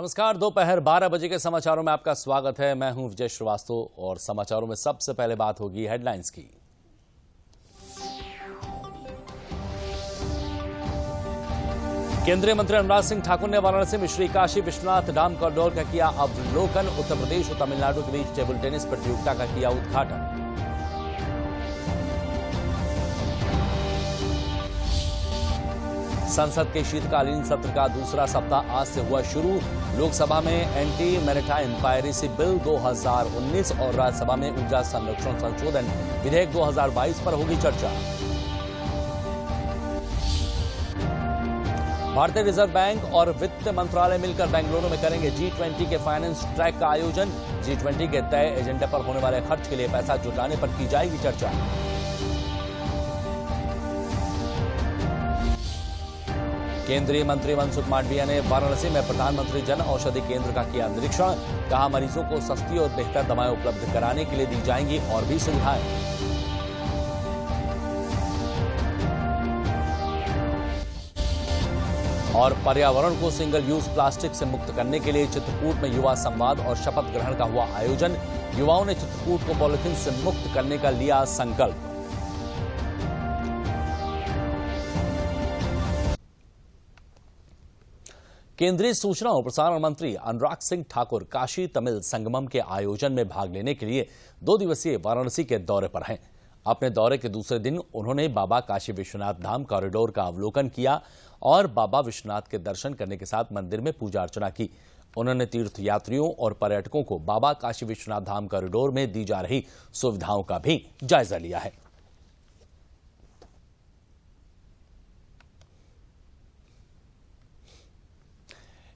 नमस्कार। दोपहर 12 बजे के समाचारों में आपका स्वागत है। मैं हूं विजय श्रीवास्तव और समाचारों में सबसे पहले बात होगी हेडलाइंस की। केंद्रीय मंत्री अनुराग सिंह ठाकुर ने वाराणसी में श्री काशी विश्वनाथ धाम कॉरिडोर का किया अवलोकन। उत्तर प्रदेश और तमिलनाडु के बीच टेबल टेनिस प्रतियोगिता का किया उद्घाटन। संसद के शीतकालीन सत्र का दूसरा सप्ताह आज से हुआ शुरू। लोकसभा में एंटी मैरिटाइम पायरेसी बिल 2019 और राज्यसभा में ऊर्जा संरक्षण संशोधन विधेयक 2022 पर होगी चर्चा। भारतीय रिजर्व बैंक और वित्त मंत्रालय मिलकर बेंगलुरु में करेंगे G20 के फाइनेंस ट्रैक का आयोजन। G20 के तय एजेंडे पर होने वाले खर्च के लिए पैसा जुटाने पर की जाएगी चर्चा। केंद्रीय मंत्री मनसुख मांडविया ने वाराणसी में प्रधानमंत्री जन औषधि केंद्र का किया निरीक्षण। कहा, मरीजों को सस्ती और बेहतर दवाएं उपलब्ध कराने के लिए दी जाएंगी और भी सुविधाएं। और पर्यावरण को सिंगल यूज प्लास्टिक से मुक्त करने के लिए चित्रकूट में युवा संवाद और शपथ ग्रहण का हुआ आयोजन। युवाओं ने चित्रकूट को पॉलिथीन से मुक्त करने का लिया संकल्प। केंद्रीय सूचना और प्रसारण मंत्री अनुराग सिंह ठाकुर काशी तमिल संगमम के आयोजन में भाग लेने के लिए 2 दिवसीय वाराणसी के दौरे पर हैं। अपने दौरे के दूसरे दिन उन्होंने बाबा काशी विश्वनाथ धाम कॉरिडोर का अवलोकन किया और बाबा विश्वनाथ के दर्शन करने के साथ मंदिर में पूजा अर्चना की। उन्होंने तीर्थयात्रियों और पर्यटकों को बाबा काशी विश्वनाथ धाम कॉरिडोर में दी जा रही सुविधाओं का भी जायजा लिया है।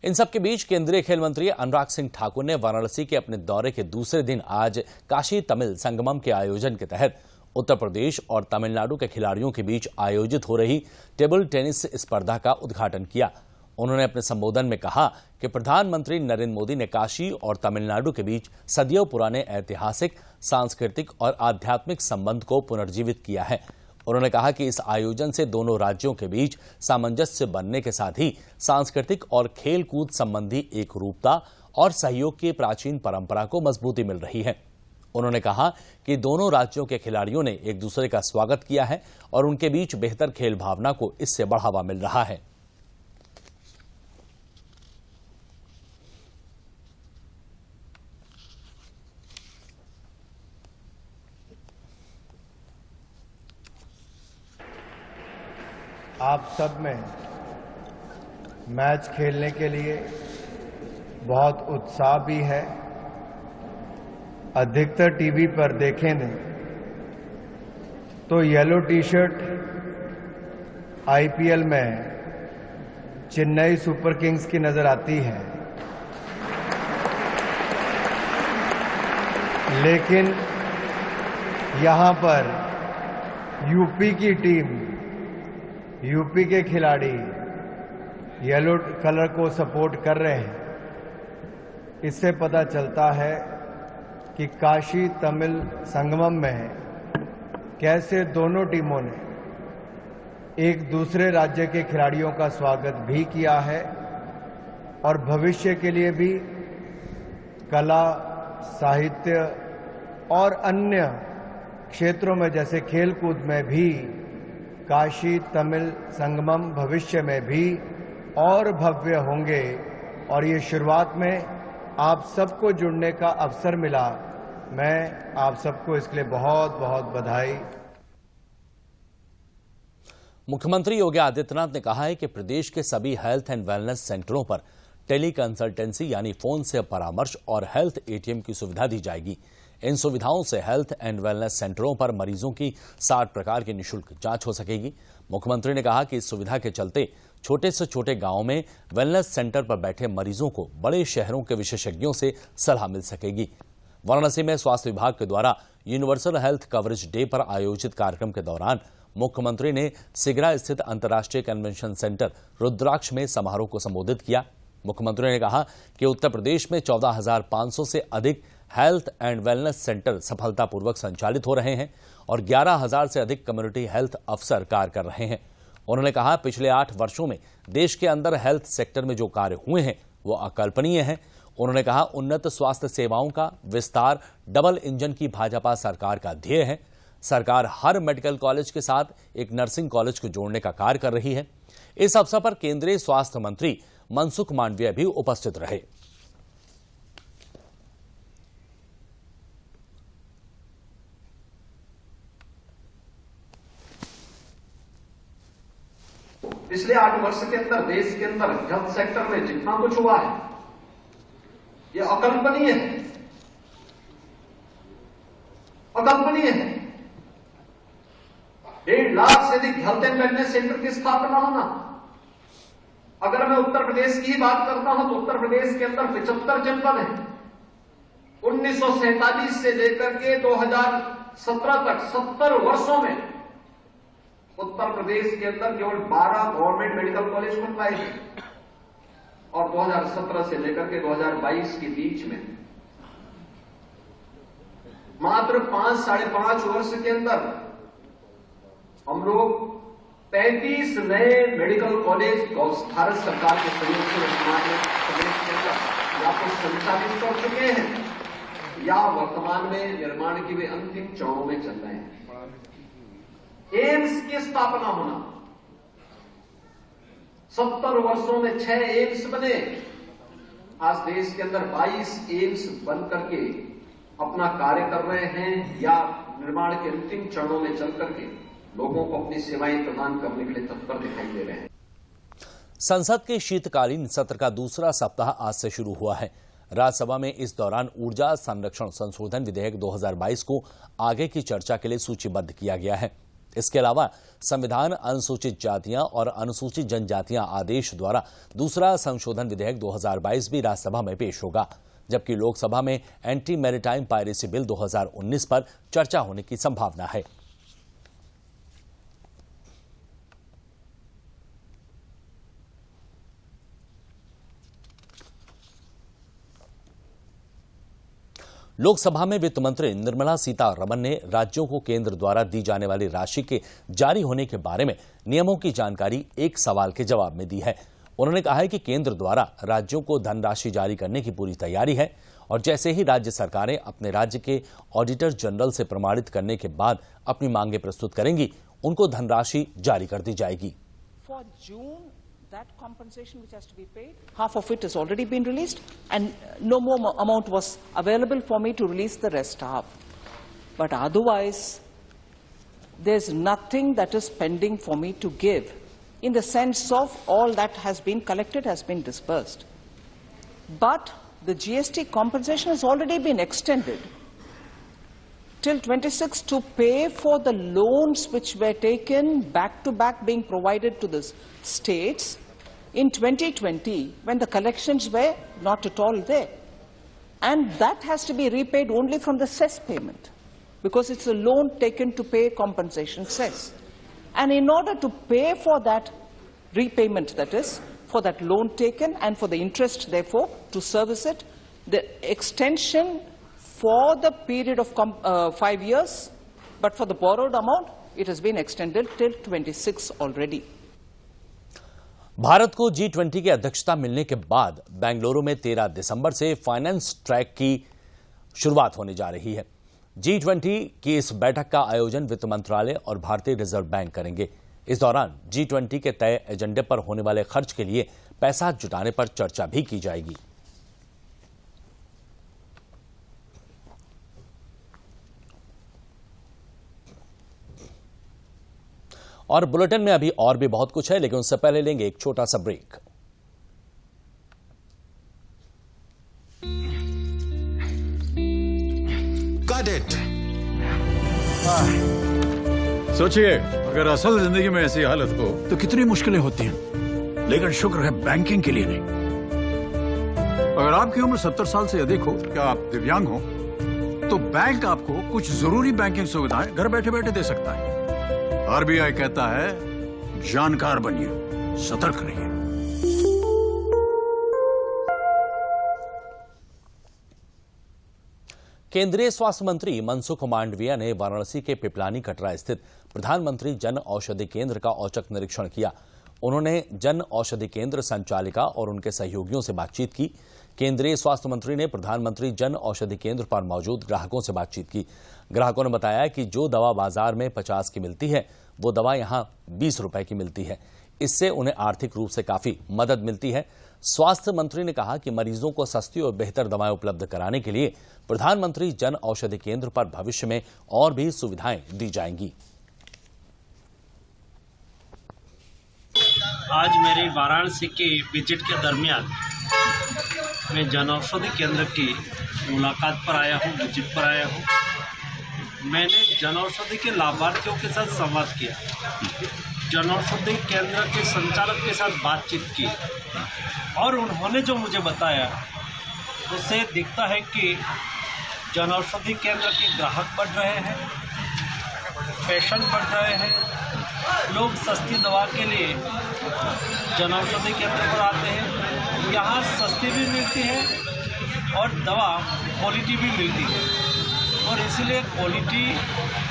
इन सबके बीच केंद्रीय खेल मंत्री अनुराग सिंह ठाकुर ने वाराणसी के अपने दौरे के दूसरे दिन आज काशी तमिल संगमम के आयोजन के तहत उत्तर प्रदेश और तमिलनाडु के खिलाड़ियों के बीच आयोजित हो रही टेबल टेनिस स्पर्धा का उद्घाटन किया। उन्होंने अपने संबोधन में कहा कि प्रधानमंत्री नरेंद्र मोदी ने काशी और तमिलनाडु के बीच सदियों पुराने ऐतिहासिक, सांस्कृतिक और आध्यात्मिक संबंध को पुनर्जीवित किया है। उन्होंने कहा कि इस आयोजन से दोनों राज्यों के बीच सामंजस्य बनने के साथ ही सांस्कृतिक और खेल कूद संबंधी एकरूपता और सहयोग की प्राचीन परंपरा को मजबूती मिल रही है। उन्होंने कहा कि दोनों राज्यों के खिलाड़ियों ने एक दूसरे का स्वागत किया है और उनके बीच बेहतर खेल भावना को इससे बढ़ावा मिल रहा है। आप सब में मैच खेलने के लिए बहुत उत्साह भी है। अधिकतर टीवी पर देखें ने तो येलो टी शर्ट आईपीएल में चेन्नई सुपर किंग्स की नजर आती है, लेकिन यहां पर यूपी की टीम, यूपी के खिलाड़ी येलो कलर को सपोर्ट कर रहे हैं। इससे पता चलता है कि काशी तमिल संगमम में कैसे दोनों टीमों ने एक दूसरे राज्य के खिलाड़ियों का स्वागत भी किया है और भविष्य के लिए भी कला, साहित्य और अन्य क्षेत्रों में जैसे खेलकूद में भी काशी तमिल संगमम भविष्य में भी और भव्य होंगे। और ये शुरुआत में आप सबको जुड़ने का अवसर मिला। मैं आप सबको इसके लिए बहुत बहुत बधाई। मुख्यमंत्री योगी आदित्यनाथ ने कहा है कि प्रदेश के सभी हेल्थ एंड वेलनेस सेंटरों पर टेली कंसल्टेंसी यानी फोन से परामर्श और हेल्थ एटीएम की सुविधा दी जाएगी। इन सुविधाओं से हेल्थ एंड वेलनेस सेंटरों पर मरीजों की 60 प्रकार की निःशुल्क जांच हो सकेगी। मुख्यमंत्री ने कहा कि इस सुविधा के चलते छोटे से छोटे गांवों में वेलनेस सेंटर पर बैठे मरीजों को बड़े शहरों के विशेषज्ञों से सलाह मिल सकेगी। वाराणसी में स्वास्थ्य विभाग के द्वारा यूनिवर्सल हेल्थ कवरेज डे पर आयोजित कार्यक्रम के दौरान मुख्यमंत्री ने सिगरा स्थित अंतर्राष्ट्रीय कन्वेंशन सेंटर रुद्राक्ष में समारोह को संबोधित किया। मुख्यमंत्री ने कहा कि उत्तर प्रदेश में 14,500 से अधिक हेल्थ एंड वेलनेस सेंटर सफलतापूर्वक संचालित हो रहे हैं और 11,000 से अधिक कम्युनिटी हेल्थ अफसर कार्य कर रहे हैं। उन्होंने कहा, पिछले 8 वर्षों में देश के अंदर हेल्थ सेक्टर में जो कार्य हुए हैं वो अकल्पनीय है। उन्होंने कहा, उन्नत स्वास्थ्य सेवाओं का विस्तार डबल इंजन की भाजपा सरकार का ध्येय है। सरकार हर मेडिकल कॉलेज के साथ एक नर्सिंग कॉलेज को जोड़ने का कार्य कर रही है। इस अवसर पर केंद्रीय स्वास्थ्य मंत्री मनसुख मांडविया भी उपस्थित रहे। पिछले 8 वर्ष के अंदर देश के अंदर हेल्थ सेक्टर में जितना कुछ हुआ है, यह अकल्पनीय है। अकल्पनीय है। 1.5 लाख से अधिक हेल्थ एंड वेलनेस सेंटर की स्थापना होना। अगर मैं उत्तर प्रदेश की ही बात करता हूं तो उत्तर प्रदेश के अंदर 75 जनपद हैं। 1947 से लेकर के 2017 तक 70 वर्षों में उत्तर प्रदेश के अंदर केवल 12 गवर्नमेंट मेडिकल कॉलेज खुल पाए थे और 2017 से लेकर के 2022 के बीच में मात्र 5-5.5 वर्ष के अंदर हम लोग 35 नए मेडिकल कॉलेज भारत सरकार के सहयोग से वर्तमान में प्रदेश के अंदर या तो संचालित कर चुके हैं या वर्तमान में निर्माण के वे अंतिम चरणों में चल रहे हैं। एम्स की स्थापना होना। 70 वर्षों में 6 एम्स बने। आज देश के अंदर 22 एम्स बन करके अपना कार्य कर रहे हैं या निर्माण के अंतिम चरणों में चल करके लोगों को अपनी सेवाएं प्रदान करने के लिए तत्पर दिखाई दे रहे हैं। संसद के शीतकालीन सत्र का दूसरा सप्ताह आज से शुरू हुआ है। राज्यसभा में इस दौरान ऊर्जा संरक्षण संशोधन विधेयक 2022 को आगे की चर्चा के लिए सूचीबद्ध किया गया है। इसके अलावा संविधान अनुसूचित जातियां और अनुसूचित जनजातियां आदेश द्वारा दूसरा संशोधन विधेयक 2022 भी राज्यसभा में पेश होगा, जबकि लोकसभा में एंटी मैरीटाइम पायरेसी बिल 2019 पर चर्चा होने की संभावना है। लोकसभा में वित्त मंत्री निर्मला सीतारमण ने राज्यों को केंद्र द्वारा दी जाने वाली राशि के जारी होने के बारे में नियमों की जानकारी एक सवाल के जवाब में दी है। उन्होंने कहा है कि केंद्र द्वारा राज्यों को धनराशि जारी करने की पूरी तैयारी है और जैसे ही राज्य सरकारें अपने राज्य के ऑडिटर जनरल से प्रमाणित करने के बाद अपनी मांगे प्रस्तुत करेंगी, उनको धनराशि जारी कर दी जाएगी। For June, that compensation which has to be paid, half of it has already been released and no more amount was available for me to release the rest half. But otherwise, there's nothing that is pending for me to give in the sense of all that has been collected has been disbursed. But the GST compensation has already been extended till 26 to pay for the loans which were taken back to back being provided to the states in 2020 when the collections were not at all there. And that has to be repaid only from the cess payment because it's a loan taken to pay compensation cess. And in order to pay for that repayment, that is, for that loan taken and for the interest, therefore, to service it, the extension for the period of 5 years, but for the borrowed amount, it has been extended till 26 already. Bharat को G20 की अध्यक्षता मिलने के बाद बेंगलुरु में 13 दिसंबर से finance track की शुरुआत होने जा रही है। G20 की इस बैठक का आयोजन वित्त मंत्रालय और भारतीय रिजर्व बैंक करेंगे। इस दौरान G20 के तय एजेंडे पर होने वाले खर्च के लिए पैसा जुटाने पर चर्चा भी की जाएगी। और बुलेटिन में अभी और भी बहुत कुछ है, लेकिन उससे पहले लेंगे एक छोटा सा ब्रेक। Got it. सोचिए, अगर असल जिंदगी में ऐसी हालत हो तो कितनी मुश्किलें होती हैं, लेकिन शुक्र है बैंकिंग के लिए नहीं। अगर आपकी उम्र 70 साल से अधिक हो या आप दिव्यांग हो तो बैंक आपको कुछ जरूरी बैंकिंग सुविधाएं घर बैठे बैठे दे सकता है। आरबीआई कहता है, जानकार बनिए, सतर्क रहिए। केंद्रीय स्वास्थ्य मंत्री मनसुख मांडविया ने वाराणसी के पिपलानी कटरा स्थित प्रधानमंत्री जन औषधि केंद्र का औचक निरीक्षण किया। उन्होंने जन औषधि केंद्र संचालिका और उनके सहयोगियों से बातचीत की। केंद्रीय स्वास्थ्य मंत्री ने प्रधानमंत्री जन औषधि केंद्र पर मौजूद ग्राहकों से बातचीत की। ग्राहकों ने बताया कि जो दवा बाजार में 50 की मिलती है, वो दवा यहां 20 रुपए की मिलती है। इससे उन्हें आर्थिक रूप से काफी मदद मिलती है। स्वास्थ्य मंत्री ने कहा कि मरीजों को सस्ती और बेहतर दवाएं उपलब्ध कराने के लिए प्रधानमंत्री जन औषधि केंद्र पर भविष्य में और भी सुविधाएं दी जाएंगी। आज मेरी वाराणसी की विजिट के दरमियान मैं जन औषधि केंद्र की मुलाकात पर आया हूँ, विजिट पर आया हूँ। मैंने जन औषधि के लाभार्थियों के साथ संवाद किया, जन औषधि केंद्र के संचालक के साथ बातचीत की और उन्होंने जो मुझे बताया उससे दिखता है कि जन औषधि केंद्र के ग्राहक बढ़ रहे हैं, पेशेंट बढ़ रहे हैं, लोग सस्ती दवा के लिए जन औषधि केंद्र पर आते हैं। यहाँ सस्ती भी मिलती है और दवा क्वालिटी भी मिलती है और इसलिए क्वालिटी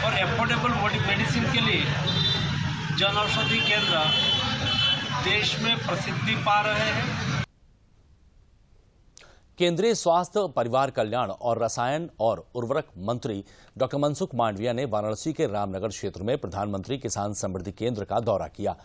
और एफोर्डेबल मेडिसिन के लिए जन औषधि केंद्र देश में प्रसिद्धि पा रहे हैं। केंद्रीय स्वास्थ्य, परिवार कल्याण और रसायन और उर्वरक मंत्री डॉक्टर मनसुख मांडविया ने वाराणसी के रामनगर क्षेत्र में प्रधानमंत्री किसान समृद्धि केंद्र का दौरा किया।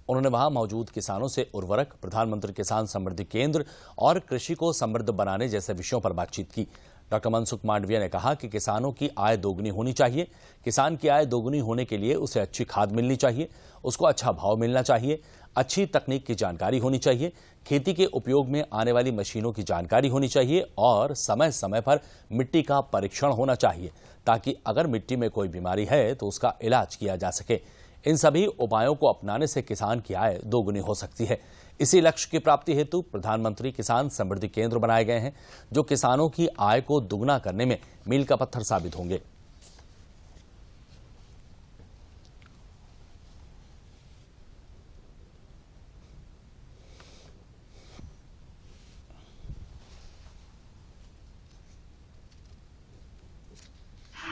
उन्होंने वहां मौजूद किसानों से उर्वरक, प्रधानमंत्री किसान समृद्धि केंद्र और कृषि को समृद्ध बनाने जैसे विषयों पर बातचीत की। डॉक्टर मनसुख मांडविया ने कहा कि किसानों की आय दोगुनी होनी चाहिए। किसान की आय दोगुनी होने के लिए उसे अच्छी खाद मिलनी चाहिए, उसको अच्छा भाव मिलना चाहिए, अच्छी तकनीक की जानकारी होनी चाहिए, खेती के उपयोग में आने वाली मशीनों की जानकारी होनी चाहिए और समय समय पर मिट्टी का परीक्षण होना चाहिए ताकि अगर मिट्टी में कोई बीमारी है तो उसका इलाज किया जा सके। इन सभी उपायों को अपनाने से किसान की आय दोगुनी हो सकती है। इसी लक्ष्य की प्राप्ति हेतु प्रधानमंत्री किसान समृद्धि केंद्र बनाए गए हैं, जो किसानों की आय को दुगना करने में मील का पत्थर साबित होंगे।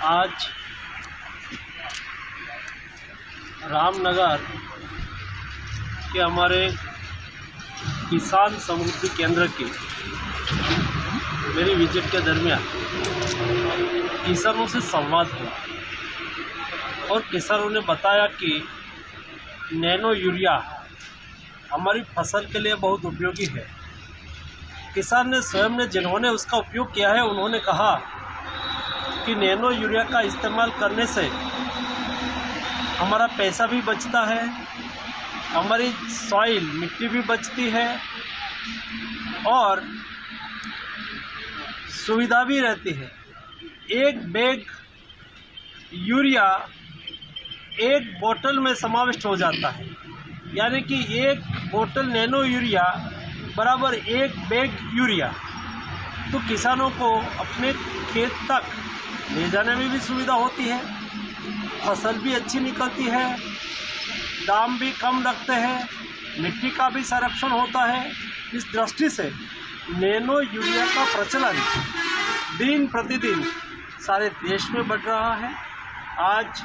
आज रामनगर के हमारे किसान समृद्धि केंद्र की मेरी विजिट के दरमियान किसानों से संवाद हुआ और किसानों ने बताया कि नैनो यूरिया हमारी फसल के लिए बहुत उपयोगी है। किसान ने स्वयं ने जिन्होंने उसका उपयोग किया है, उन्होंने कहा कि नैनो यूरिया का इस्तेमाल करने से हमारा पैसा भी बचता है, हमारी सॉइल मिट्टी भी बचती है और सुविधा भी रहती है। एक बैग यूरिया एक बोतल में समाविष्ट हो जाता है, यानी कि एक बोतल नैनो यूरिया बराबर एक बैग यूरिया। तो किसानों को अपने खेत तक ले जाने में भी सुविधा होती है, फसल भी अच्छी निकलती है, दाम भी कम रखते हैं, मिट्टी का भी संरक्षण होता है। इस दृष्टि से नैनो यूरिया का प्रचलन दिन प्रतिदिन सारे देश में बढ़ रहा है। आज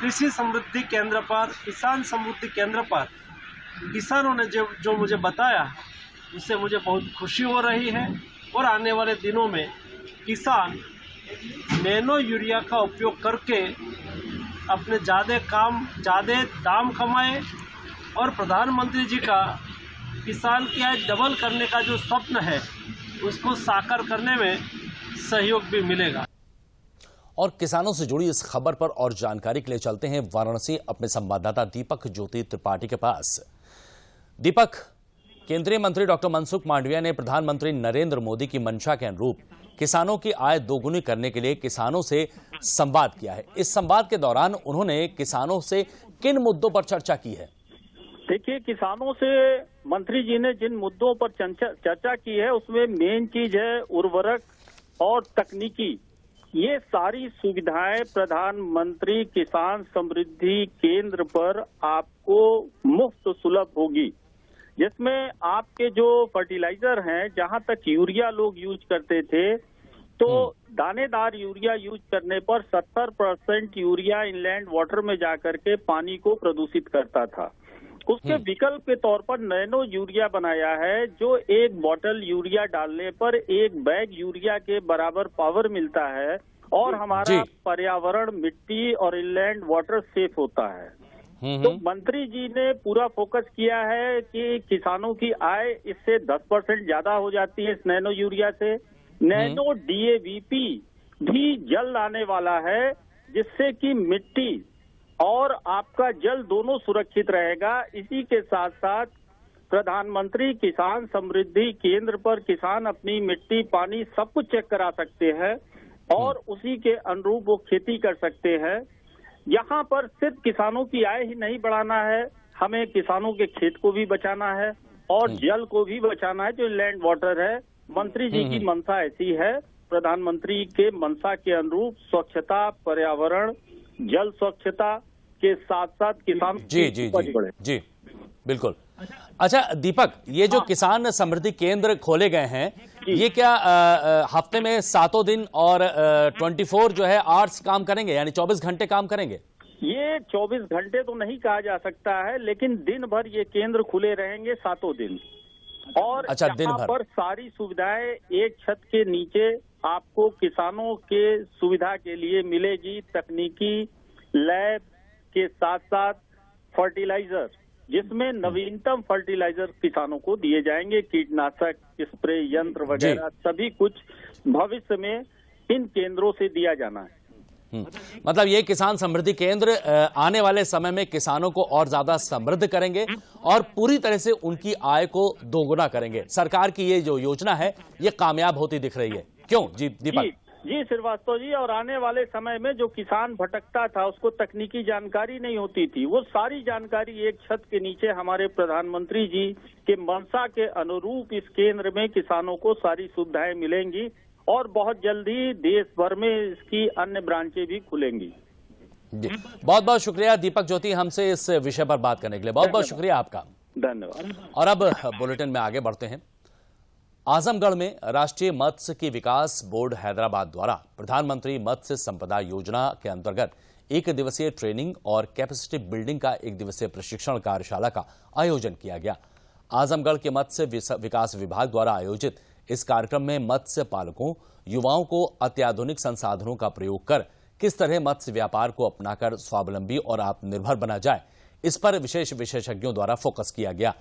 कृषि समृद्धि केंद्र पर, किसान समृद्धि केंद्र पर किसानों ने जो मुझे बताया, उससे मुझे बहुत खुशी हो रही है और आने वाले दिनों में किसान नैनो यूरिया का उपयोग करके अपने ज़्यादा दाम कमाए और प्रधानमंत्री जी का किसान की आय डबल करने का जो स्वप्न है, उसको साकार करने में सहयोग भी मिलेगा। और किसानों से जुड़ी इस खबर पर और जानकारी के लिए चलते हैं वाराणसी अपने संवाददाता दीपक ज्योति त्रिपाठी के पास। दीपक, केंद्रीय मंत्री डॉक्टर मनसुख मांडविया ने प्रधानमंत्री नरेंद्र मोदी की मंशा के अनुरूप किसानों की आय दोगुनी करने के लिए किसानों से संवाद किया है। इस संवाद के दौरान उन्होंने किसानों से किन मुद्दों पर चर्चा की है? देखिए, किसानों से मंत्री जी ने जिन मुद्दों पर चर्चा की है, उसमें मेन चीज है उर्वरक और तकनीकी। ये सारी सुविधाएं प्रधानमंत्री किसान समृद्धि केंद्र पर आपको मुफ्त सुलभ होगी, जिसमें आपके जो फर्टिलाइजर हैं, जहां तक यूरिया लोग यूज करते थे, तो दानेदार यूरिया यूज करने पर 70% यूरिया इनलैंड वाटर में जाकर के पानी को प्रदूषित करता था। उसके विकल्प के तौर पर नैनो यूरिया बनाया है, जो एक बोतल यूरिया डालने पर एक बैग यूरिया के बराबर पावर मिलता है और हमारा पर्यावरण, मिट्टी और इनलैंड वाटर सेफ होता है। तो मंत्री जी ने पूरा फोकस किया है कि किसानों की आय इससे 10% ज्यादा हो जाती है इस नैनो यूरिया से। नैनो DAVP भी जल्द आने वाला है, जिससे कि मिट्टी और आपका जल दोनों सुरक्षित रहेगा। इसी के साथ साथ प्रधानमंत्री किसान समृद्धि केंद्र पर किसान अपनी मिट्टी, पानी सब कुछ चेक करा सकते हैं और उसी के अनुरूप वो खेती कर सकते हैं। यहाँ पर सिर्फ किसानों की आय ही नहीं बढ़ाना है, हमें किसानों के खेत को भी बचाना है और जल को भी बचाना है, जो लैंड वाटर है। मंत्री जी की मंशा ऐसी है, प्रधानमंत्री के मंशा के अनुरूप स्वच्छता, पर्यावरण, जल स्वच्छता के साथ साथ किसान जी बिल्कुल। अच्छा दीपक, ये जो किसान समृद्धि केंद्र खोले गए हैं, ये क्या हफ्ते में 7 दिन और 24 जो है आवर्स काम करेंगे, यानी 24 घंटे काम करेंगे? ये 24 घंटे तो नहीं कहा जा सकता है, लेकिन दिन भर ये केंद्र खुले रहेंगे 7 दिन। और अच्छा, दिन भर पर सारी सुविधाएं एक छत के नीचे आपको किसानों के सुविधा के लिए मिलेगी। तकनीकी लैब के साथ साथ फर्टिलाइजर, जिसमें नवीनतम फर्टिलाइजर किसानों को दिए जाएंगे, कीटनाशक, स्प्रे यंत्र वगैरह सभी कुछ भविष्य में इन केंद्रों से दिया जाना है। मतलब ये किसान समृद्धि केंद्र आने वाले समय में किसानों को और ज्यादा समृद्ध करेंगे और पूरी तरह से उनकी आय को दोगुना करेंगे। सरकार की ये जो योजना है ये कामयाब होती दिख रही है, क्यों जी दीपक? जी श्रीवास्तव जी, और आने वाले समय में जो किसान भटकता था, उसको तकनीकी जानकारी नहीं होती थी, वो सारी जानकारी एक छत के नीचे हमारे प्रधानमंत्री जी के मंशा के अनुरूप इस केंद्र में किसानों को सारी सुविधाएं मिलेंगी और बहुत जल्दी देश भर में इसकी अन्य ब्रांचें भी खुलेंगी। बहुत बहुत शुक्रिया दीपक ज्योति, हमसे इस विषय पर बात करने के लिए बहुत बहुत शुक्रिया आपका। धन्यवाद। और अब बुलेटिन में आगे बढ़ते हैं। आजमगढ़ में राष्ट्रीय मत्स्य विकास बोर्ड हैदराबाद द्वारा प्रधानमंत्री मत्स्य संपदा योजना के अंतर्गत 1 दिवसीय ट्रेनिंग और कैपेसिटी बिल्डिंग का 1 दिवसीय प्रशिक्षण कार्यशाला का आयोजन किया गया। आजमगढ़ के मत्स्य विकास विभाग द्वारा आयोजित इस कार्यक्रम में मत्स्य पालकों, युवाओं को अत्याधुनिक संसाधनों का प्रयोग कर किस तरह मत्स्य व्यापार को अपनाकर स्वावलंबी और आत्मनिर्भर बना जाए, इस पर विशेषज्ञों द्वारा फोकस किया गया।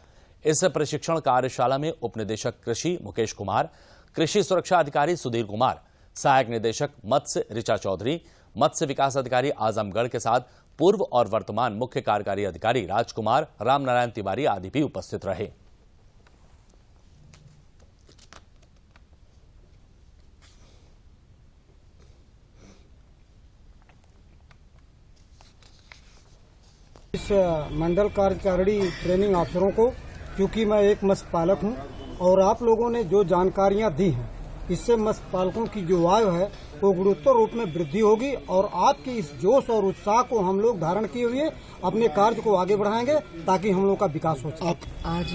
इस प्रशिक्षण कार्यशाला में उपनिदेशक कृषि मुकेश कुमार, कृषि सुरक्षा अधिकारी सुधीर कुमार, सहायक निदेशक मत्स्य ऋचा चौधरी, मत्स्य विकास अधिकारी आजमगढ़ के साथ पूर्व और वर्तमान मुख्य कार्यकारी अधिकारी राजकुमार, रामनारायण तिवारी आदि भी उपस्थित रहे। इस मंडल कार्यकारिणी ट्रेनिंग अफसरों को, क्योंकि मैं एक मत्स्य पालक हूं और आप लोगों ने जो जानकारियां दी हैं, इससे मत्स्य पालकों की जो आय है वो गुणोत्तर रूप में वृद्धि होगी और आपके इस जोश और उत्साह को हम लोग धारण किए हुए अपने कार्य को आगे बढ़ाएंगे ताकि हम लोग का विकास हो सके। आज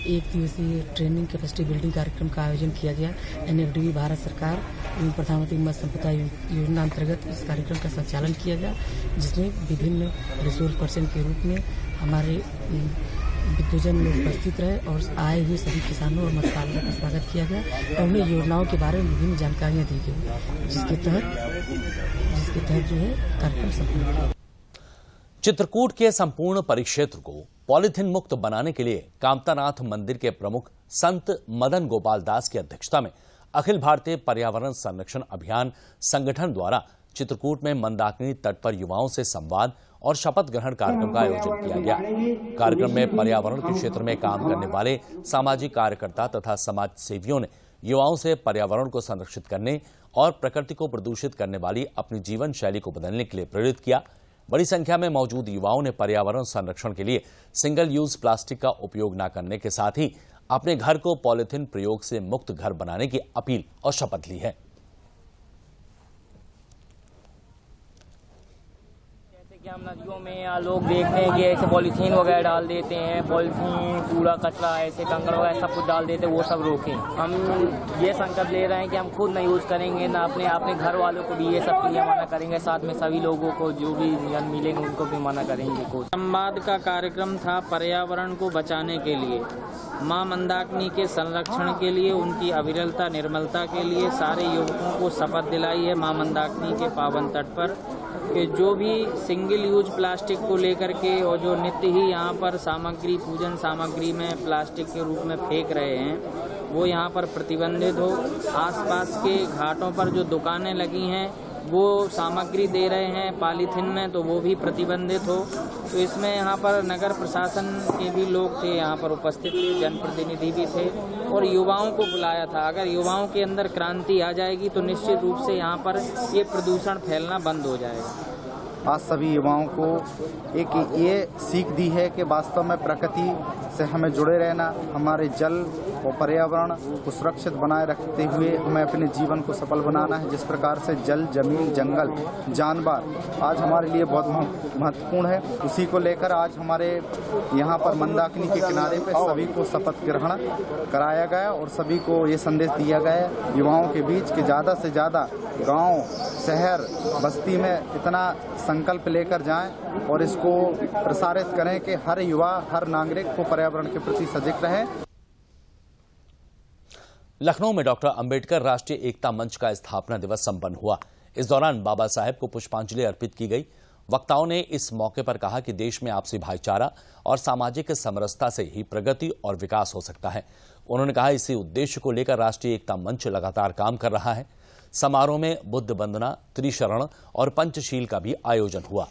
1 दिवसीय ट्रेनिंग कैपेसिटी बिल्डिंग कार्यक्रम का आयोजन किया गया। NFDB भारत सरकार एवं प्रधानमंत्री मत्स्य संपदा योजना अंतर्गत इस कार्यक्रम का संचालन किया गया, जिसमें विभिन्न रिसोर्स पर्सन के रूप में हमारे विद्वजन लोग उपस्थित रहे और आए हुए सभी किसानों और मत्स्य पालकों का स्वागत किया गया और उन्हें योजनाओं के बारे में विभिन्न जानकारियां दी गई, जिसके तहत जो है कार्यक्रम संपन्न किया। चित्रकूट के संपूर्ण परिक्षेत्र को पॉलीथीन मुक्त बनाने के लिए कामतानाथ मंदिर के प्रमुख संत मदन गोपाल दास की अध्यक्षता में अखिल भारतीय पर्यावरण संरक्षण अभियान संगठन द्वारा चित्रकूट में मंदाकिनी तट पर युवाओं से संवाद और शपथ ग्रहण कार्यक्रम का आयोजन किया गया। कार्यक्रम में पर्यावरण के क्षेत्र में काम करने वाले सामाजिक कार्यकर्ता तथा समाज सेवियों ने युवाओं से पर्यावरण को संरक्षित करने और प्रकृति को प्रदूषित करने वाली अपनी जीवन शैली को बदलने के लिए प्रेरित किया। बड़ी संख्या में मौजूद युवाओं ने पर्यावरण संरक्षण के लिए सिंगल यूज प्लास्टिक का उपयोग न करने के साथ ही अपने घर को पॉलीथीन प्रयोग से मुक्त घर बनाने की अपील और शपथ ली है। कि हम नदियों में या लोग देखते हैं कि ऐसे पॉलीथीन वगैरह डाल देते हैं, पॉलीथीन कूड़ा कचरा ऐसे कंकड़ वगैरह सब कुछ डाल देते हैं, वो सब रोकें। हम ये संकल्प ले रहे हैं कि हम खुद नहीं यूज़ करेंगे, ना अपने घर वालों को भी ये सब चीज़ें मना करेंगे, साथ में सभी लोगों को जो भी जन मिलेंगे उनको भी मना करेंगे। संवाद का कार्यक्रम था पर्यावरण को बचाने के लिए, माँ मंदाकिनी के संरक्षण के लिए, उनकी अविरलता निर्मलता के लिए सारे युवकों को शपथ दिलाई है माँ मंदाकिनी के पावन तट पर कि जो भी सिंगल यूज प्लास्टिक को लेकर के और जो नित्य ही यहाँ पर सामग्री पूजन सामग्री में प्लास्टिक के रूप में फेंक रहे हैं वो यहाँ पर प्रतिबंधित हो। आसपास के घाटों पर जो दुकानें लगी हैं वो सामग्री दे रहे हैं पॉलीथीन में, तो वो भी प्रतिबंधित हो। तो इसमें यहाँ पर नगर प्रशासन के भी लोग थे, यहाँ पर उपस्थित थे, जनप्रतिनिधि भी थे और युवाओं को बुलाया था। अगर युवाओं के अंदर क्रांति आ जाएगी तो निश्चित रूप से यहाँ पर ये प्रदूषण फैलना बंद हो जाएगा। आज सभी युवाओं को एक ये सीख दी है कि वास्तव में प्रकृति से हमें जुड़े रहना, हमारे जल और पर्यावरण को सुरक्षित बनाए रखते हुए हमें अपने जीवन को सफल बनाना है। जिस प्रकार से जल, जमीन, जंगल, जानवर आज हमारे लिए बहुत महत्वपूर्ण है, उसी को लेकर आज हमारे यहाँ पर मंदाकिनी के किनारे पे सभी को शपथ ग्रहण कराया गया और सभी को ये संदेश दिया गया युवाओं के बीच कि ज़्यादा से ज़्यादा गांव, शहर, बस्ती में इतना संकल्प लेकर जाएं और इसको प्रसारित करें कि हर युवा, हर नागरिक को पर्यावरण के प्रति सजग रहे। लखनऊ में डॉक्टर अंबेडकर राष्ट्रीय एकता मंच का स्थापना दिवस संपन्न हुआ। इस दौरान बाबा साहेब को पुष्पांजलि अर्पित की गई। वक्ताओं ने इस मौके पर कहा कि देश में आपसी भाईचारा और सामाजिक समरसता से ही प्रगति और विकास हो सकता है। उन्होंने कहा इसी उद्देश्य को लेकर राष्ट्रीय एकता मंच लगातार काम कर रहा है। समारोह में बुद्ध वंदना, त्रिशरण और पंचशील का भी आयोजन हुआ।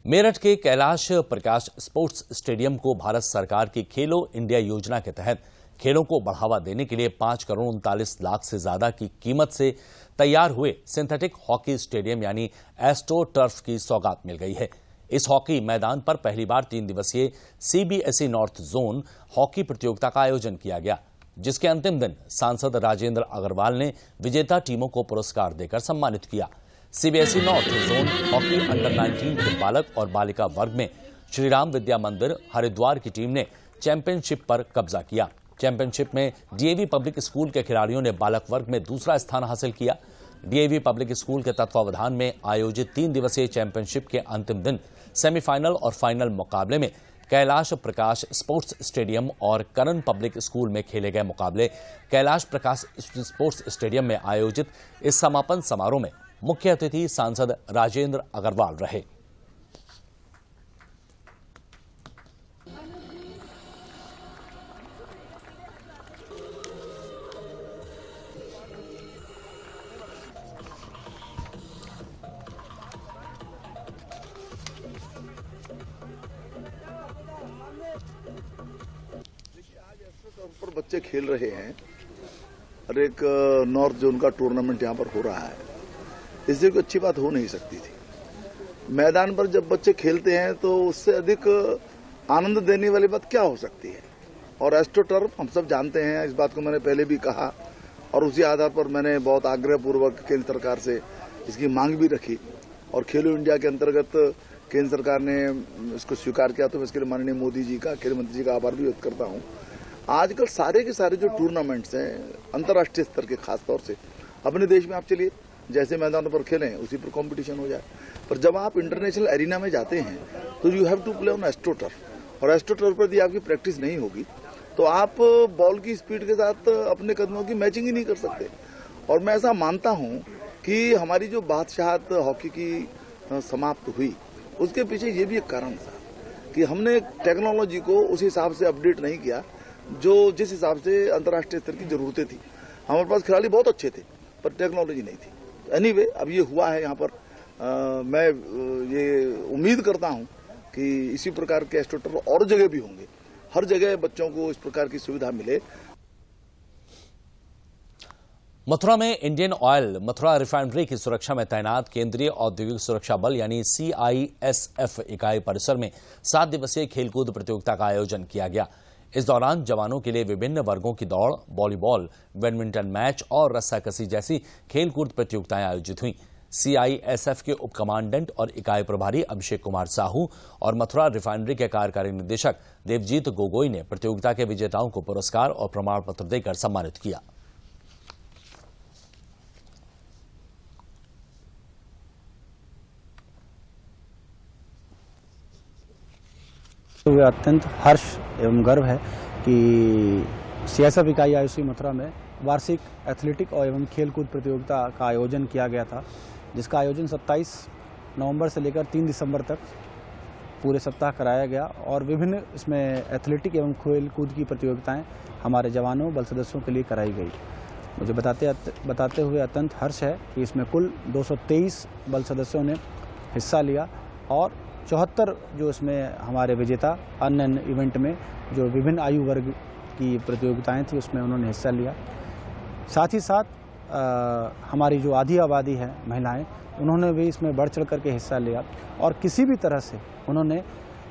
मेरठ के कैलाश प्रकाश स्पोर्ट्स स्टेडियम को भारत सरकार की खेलो इंडिया योजना के तहत खेलों को बढ़ावा देने के लिए 5 करोड़ 39 लाख से ज्यादा की कीमत से तैयार हुए सिंथेटिक हॉकी स्टेडियम यानी एस्ट्रो टर्फ की सौगात मिल गई है। इस हॉकी मैदान पर पहली बार 3 दिवसीय सीबीएसई नॉर्थ जोन हॉकी प्रतियोगिता का आयोजन किया गया, जिसके अंतिम दिन सांसद राजेंद्र अग्रवाल ने विजेता टीमों को पुरस्कार देकर सम्मानित किया। CBSE north zone hockey under 19 के बालक और बालिका वर्ग में श्रीराम विद्या मंदिर हरिद्वार की टीम ने चैंपियनशिप पर कब्जा किया। चैंपियनशिप में डीएवी पब्लिक स्कूल के खिलाड़ियों ने बालक वर्ग में दूसरा स्थान हासिल किया। डीएवी पब्लिक स्कूल के तत्वावधान में आयोजित 3 दिवसीय चैंपियनशिप के अंतिम दिन सेमीफाइनल और फाइनल मुकाबले में कैलाश प्रकाश स्पोर्ट्स स्टेडियम और करण पब्लिक स्कूल में खेले गए मुकाबले कैलाश प्रकाश स्पोर्ट्स स्टेडियम में आयोजित इस समापन समारोह में मुख्य अतिथि सांसद राजेंद्र अग्रवाल रहे। पर बच्चे खेल रहे हैं और एक नॉर्थ जोन का टूर्नामेंट यहाँ पर हो रहा है, इससे कोई अच्छी बात हो नहीं सकती थी। मैदान पर जब बच्चे खेलते हैं तो उससे अधिक आनंद देने वाली बात क्या हो सकती है। और एस्ट्रो टर्फ हम सब जानते हैं, इस बात को मैंने पहले भी कहा और उसी आधार पर मैंने बहुत आग्रहपूर्वक केंद्र सरकार से इसकी मांग भी रखी और खेलो इंडिया के अंतर्गत केंद्र सरकार ने इसको स्वीकार किया। तो मैं इसके लिए माननीय मोदी जी का, खेल मंत्री जी का आभार भी व्यक्त करता हूँ। आजकल सारे के सारे जो टूर्नामेंट्स हैं अंतर्राष्ट्रीय स्तर के, खासतौर से अपने देश में आप चलिए जैसे मैदानों पर खेलें उसी पर कंपटीशन हो जाए, पर जब आप इंटरनेशनल एरिना में जाते हैं तो you have to play on astroturf और एस्ट्रो टर्फ पर यदि आपकी प्रैक्टिस नहीं होगी तो आप बॉल की स्पीड के साथ अपने कदमों की मैचिंग ही नहीं कर सकते। और मैं ऐसा मानता हूं कि हमारी जो बादशाहत हॉकी की समाप्त हुई उसके पीछे ये भी एक कारण था कि हमने टेक्नोलॉजी को उस हिसाब से अपडेट नहीं किया जो जिस हिसाब से अंतर्राष्ट्रीय स्तर की जरूरतें थी। हमारे पास खिलाड़ी बहुत अच्छे थे पर टेक्नोलॉजी नहीं थी। एनीवे अब ये हुआ है यहाँ पर। मैं ये उम्मीद करता हूँ कि इसी प्रकार के एस्ट्रो टर्फ और जगह भी होंगे, हर जगह बच्चों को इस प्रकार की सुविधा मिले। मथुरा में इंडियन ऑयल मथुरा रिफाइनरी की सुरक्षा में तैनात केंद्रीय औद्योगिक सुरक्षा बल यानी CISF इकाई परिसर में 7 दिवसीय खेलकूद प्रतियोगिता का आयोजन किया गया। इस दौरान जवानों के लिए विभिन्न वर्गों की दौड़, वॉलीबॉल, बैडमिंटन मैच और रस्साकसी जैसी खेलकूद प्रतियोगिताएं आयोजित हुईं। CISF के उप कमांडेंट और इकाई प्रभारी अभिषेक कुमार साहू और मथुरा रिफाइनरी के कार्यकारी निदेशक देवजीत गोगोई ने प्रतियोगिता के विजेताओं को पुरस्कार और प्रमाण पत्र देकर सम्मानित किया। अत्यंत हर्ष एवं गर्व है कि CISF इकाई IOC मथुरा में वार्षिक एथलेटिक और एवं खेलकूद प्रतियोगिता का आयोजन किया गया था, जिसका आयोजन 27 नवंबर से लेकर 3 दिसंबर तक पूरे सप्ताह कराया गया और विभिन्न इसमें एथलेटिक एवं खेलकूद की प्रतियोगिताएं हमारे जवानों बल सदस्यों के लिए कराई गई। मुझे बताते हुए अत्यंत हर्ष है कि इसमें कुल 223 बल सदस्यों ने हिस्सा लिया और 74 जो इसमें हमारे विजेता अन्य इवेंट में जो विभिन्न आयु वर्ग की प्रतियोगिताएं थी उसमें उन्होंने हिस्सा लिया। साथ ही साथ हमारी जो आधी आबादी है महिलाएं, उन्होंने भी इसमें बढ़ चढ़ करके हिस्सा लिया और किसी भी तरह से उन्होंने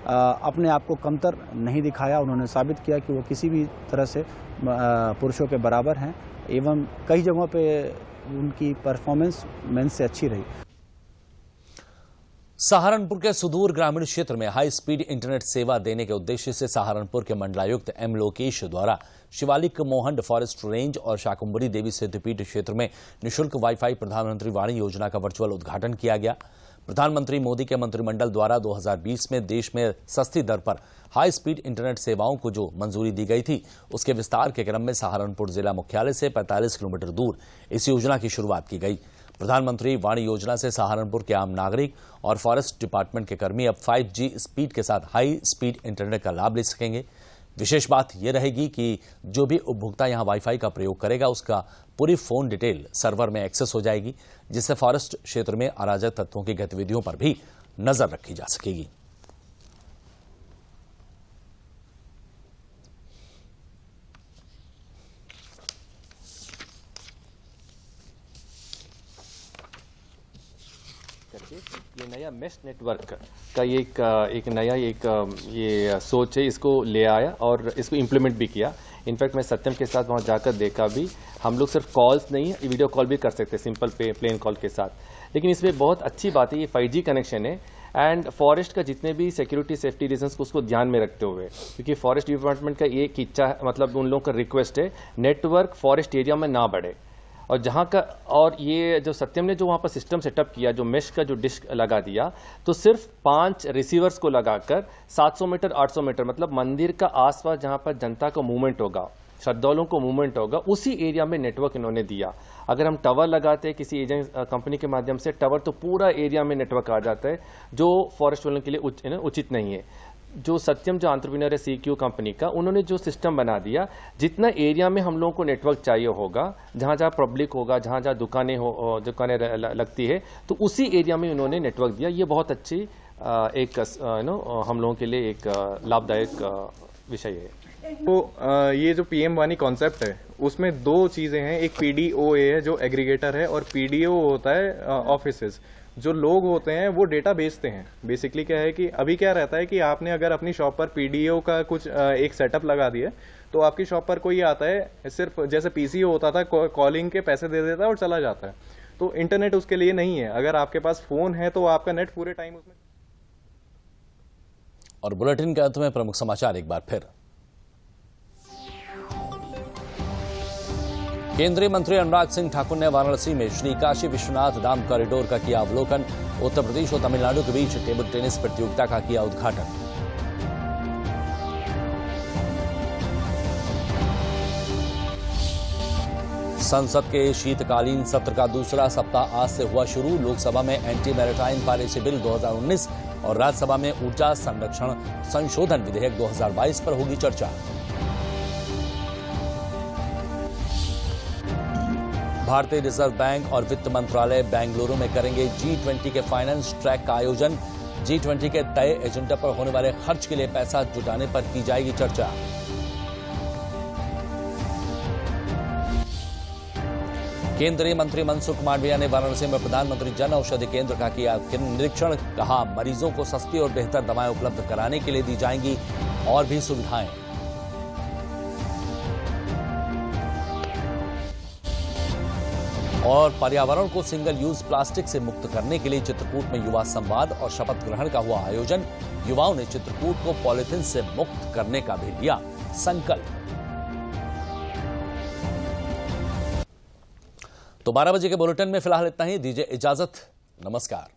अपने आप को कमतर नहीं दिखाया। उन्होंने साबित किया कि वो किसी भी तरह से पुरुषों के बराबर हैं एवं कई जगहों पे उनकी परफॉर्मेंस मेंस से अच्छी रही। सहारनपुर के सुदूर ग्रामीण क्षेत्र में हाई स्पीड इंटरनेट सेवा देने के उद्देश्य से सहारनपुर के मंडलायुक्त M लोकेश द्वारा शिवालिक मोहंड फॉरेस्ट रेंज और शाकुंभरी देवी सिद्धपीठ क्षेत्र में निःशुल्क वाईफाई प्रधानमंत्री वाणी योजना का वर्चुअल उद्घाटन किया गया। प्रधानमंत्री मोदी के मंत्रिमंडल द्वारा 2020 में देश में सस्ती दर पर हाई स्पीड इंटरनेट सेवाओं को जो मंजूरी दी गई थी, उसके विस्तार के क्रम में सहारनपुर जिला मुख्यालय से 45 किलोमीटर दूर इस योजना की शुरुआत की गई। प्रधानमंत्री वाणी योजना से सहारनपुर के आम नागरिक और फॉरेस्ट डिपार्टमेंट के कर्मी अब 5G स्पीड के साथ हाई स्पीड इंटरनेट का लाभ ले सकेंगे। विशेष बात यह रहेगी कि जो भी उपभोक्ता यहां वाईफाई का प्रयोग करेगा उसका पूरी फोन डिटेल सर्वर में एक्सेस हो जाएगी, जिससे फॉरेस्ट क्षेत्र में अराजक तत्वों की गतिविधियों पर भी नजर रखी जा सकेगी। ये नया मेश नेटवर्क का एक नया ये सोच है, इसको ले आया और इसको इम्प्लीमेंट भी किया। इनफैक्ट मैं सत्यम के साथ वहाँ जाकर देखा भी, हम लोग सिर्फ कॉल्स नहीं वीडियो कॉल भी कर सकते सिंपल प्लेन कॉल के साथ। लेकिन इसमें बहुत अच्छी बात है, ये 5G कनेक्शन है एंड फॉरेस्ट का जितने भी सिक्योरिटी सेफ्टी रीजंस को उसको ध्यान में रखते हुए, क्योंकि फॉरेस्ट डिपार्टमेंट का एक इच्छा है, मतलब उन लोगों का रिक्वेस्ट है नेटवर्क फॉरेस्ट एरिया में ना बढ़े। और जहाँ का और ये जो सत्यम ने जो वहाँ पर सिस्टम सेटअप किया, जो मेश का जो डिश लगा दिया, तो सिर्फ 5 रिसीवर्स को लगाकर 700 मीटर 800 मीटर मतलब मंदिर का आसपास जहाँ पर जनता का मूवमेंट होगा, श्रद्धालुओं को मूवमेंट होगा, उसी एरिया में नेटवर्क इन्होंने दिया। अगर हम टावर लगाते हैं किसी एजेंट कंपनी के माध्यम से टावर, तो पूरा एरिया में नेटवर्क आ जाता है, जो फॉरेस्ट वालों के लिए उचित नहीं है। जो सत्यम जो एंटरप्रेन्योर है CQ कंपनी का, उन्होंने जो सिस्टम बना दिया, जितना एरिया में हम लोगों को नेटवर्क चाहिए होगा, जहाँ जहाँ पब्लिक होगा, जहाँ जहाँ दुकानें लगती है, तो उसी एरिया में उन्होंने नेटवर्क दिया। ये बहुत अच्छी एक हम लोगों के लिए एक लाभदायक विषय है। तो ये जो PM वाणी कॉन्सेप्ट है, उसमें 2 चीजें हैं, एक PDOA है जो एग्रीगेटर है और PDO होता है ऑफिसेस। जो लोग होते हैं वो डेटा बेचते हैं। बेसिकली क्या है कि अभी क्या रहता है कि आपने अगर अपनी शॉप पर PDO का कुछ एक सेटअप लगा दिया, तो आपकी शॉप पर कोई आता है, सिर्फ जैसे PCO होता था, कॉलिंग के पैसे दे देता है और चला जाता है। तो इंटरनेट उसके लिए नहीं है। अगर आपके पास फोन है तो आपका नेट पूरे टाइम उसमें। और बुलेटिन के अंत में प्रमुख समाचार एक बार फिर। केंद्रीय मंत्री अनुराग सिंह ठाकुर ने वाराणसी में श्री काशी विश्वनाथ धाम कॉरिडोर का किया अवलोकन। उत्तर प्रदेश और तमिलनाडु के बीच टेबल टेनिस प्रतियोगिता का किया उद्घाटन। संसद के शीतकालीन सत्र का दूसरा सप्ताह आज से हुआ शुरू। लोकसभा में एंटी मैरिटाइम पॉलिसी बिल 2019 और राज्यसभा में ऊर्जा संरक्षण संशोधन विधेयक 2022 पर होगी चर्चा। भारतीय रिजर्व बैंक और वित्त मंत्रालय बेंगलुरु में करेंगे G20 के फाइनेंस ट्रैक का आयोजन। G20 के तय एजेंडा पर होने वाले खर्च के लिए पैसा जुटाने पर की जाएगी चर्चा। केंद्रीय मंत्री मनसुख मांडविया ने वाराणसी में प्रधानमंत्री जन औषधि केंद्र का किया निरीक्षण। कहा, मरीजों को सस्ती और बेहतर दवाएं उपलब्ध कराने के लिए दी जाएंगी और भी सुविधाएं। और पर्यावरण को सिंगल यूज प्लास्टिक से मुक्त करने के लिए चित्रकूट में युवा संवाद और शपथ ग्रहण का हुआ आयोजन। युवाओं ने चित्रकूट को पॉलिथीन से मुक्त करने का भी लिया संकल्प। तो 12 बजे के बुलेटिन में फिलहाल इतना ही। दीजिए इजाजत। नमस्कार।